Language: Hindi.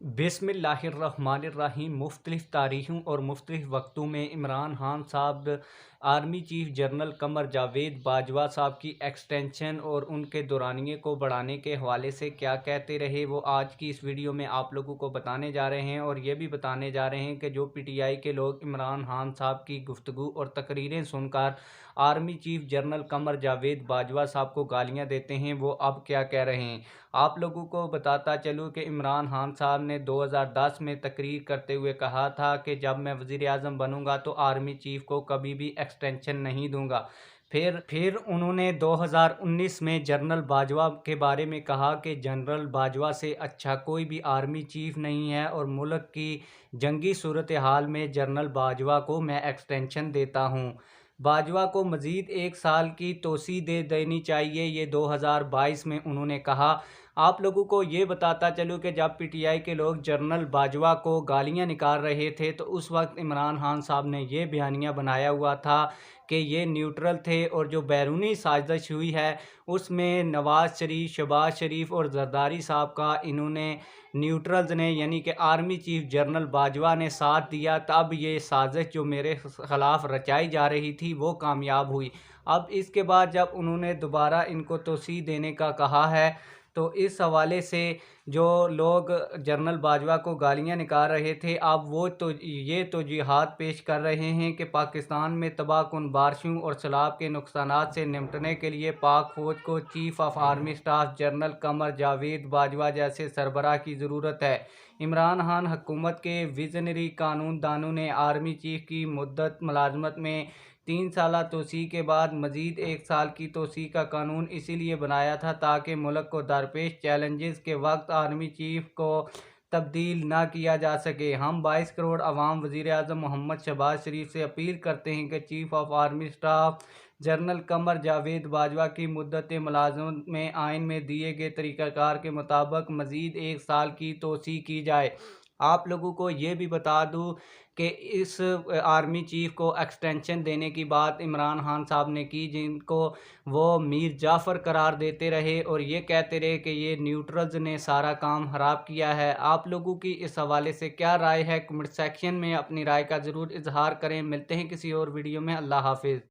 बिस्मिल्लाहिर्रहमानिर्रहीम। मुख्तलिफ़ तारीख़ों और मुख्तलिफ़ वक्तों में इमरान खान साहब army chief general Qamar Javed Bajwa साहब की एक्सटेंशन और उनके दौरानिए को बढ़ाने के हवाले से क्या कहते रहे, वो आज की इस वीडियो में आप लोगों को बताने जा रहे हैं। और ये भी बताने जा रहे हैं कि जो पीटीआई के लोग इमरान खान साहब की गुफ्तगू और तकरीरें सुनकर army chief general Qamar Javed Bajwa साहब को गालियाँ देते हैं, वो अब क्या कह रहे हैं। आप लोगों को बताता चलूँ कि इमरान खान साहब ने 2010 में तकरीर करते हुए कहा था कि जब मैं वज़ीर आज़म बनूंगा तो आर्मी चीफ़ को कभी भी एक्सटेंशन नहीं दूंगा। फिर उन्होंने 2019 में जनरल बाजवा के बारे में कहा कि जनरल बाजवा से अच्छा कोई भी आर्मी चीफ़ नहीं है और मुल्क की जंगी सूरत हाल में जनरल बाजवा को मैं एक्सटेंशन देता हूँ। बाजवा को मज़ीद 1 साल की तोसी दे देनी चाहिए, ये 2022 में उन्होंने कहा। आप लोगों को ये बताता चलूँ कि जब पीटीआई के लोग जनरल बाजवा को गालियां निकाल रहे थे तो उस वक्त इमरान खान साहब ने ये बयानिया बनाया हुआ था कि ये न्यूट्रल थे और जो बैरूनी साजिश हुई है उसमें नवाज़ शरीफ, शहबाज शरीफ और जरदारी साहब का इन्होंने न्यूट्रल्स ने यानी कि आर्मी चीफ जनरल बाजवा ने साथ दिया, तब ये साजिश जो मेरे ख़िलाफ़ रचाई जा रही थी वो कामयाब हुई। अब इसके बाद जब उन्होंने दोबारा इनको तोसी देने का कहा है तो इस हवाले से जो लोग जनरल बाजवा को गालियां निकाल रहे थे, अब वो तो ये तो जिहाद पेश कर रहे हैं कि पाकिस्तान में तबाहकुन बारिशों और सैलाब के नुकसानात से निपटने के लिए पाक फ़ौज को chief of army staff general Qamar Javed Bajwa जैसे सरबराह की ज़रूरत है। इमरान खान हुकूमत के विजनरी कानून दानों ने आर्मी चीफ़ की मुद्दत मुलाजमत में 3 साल तोसी के बाद मज़ीद 1 साल की तोसी का कानून इसीलिए बनाया था ताकि मुल्क को दरपेश चैलेंजेस के वक्त आर्मी चीफ को तब्दील ना किया जा सके। हम 22 करोड़ अवाम वज़ीर आज़म मोहम्मद शहबाज शरीफ से अपील करते हैं कि chief of army staff general Qamar Javed Bajwa की मुद्दत मुलाजमत में आइन में दिए गए तरीक़ाकार के मुताबिक मज़ीद 1 साल की तोसी की जाए। आप लोगों को ये भी बता दूँ कि इस आर्मी चीफ़ को एक्सटेंशन देने की बात इमरान खान साहब ने की, जिनको वो मीर जाफ़र करार देते रहे और ये कहते रहे कि ये न्यूट्रल्स ने सारा काम ख़राब किया है। आप लोगों की इस हवाले से क्या राय है, कमेंट सेक्शन में अपनी राय का ज़रूर इजहार करें। मिलते हैं किसी और वीडियो में। अल्लाह हाफिज़।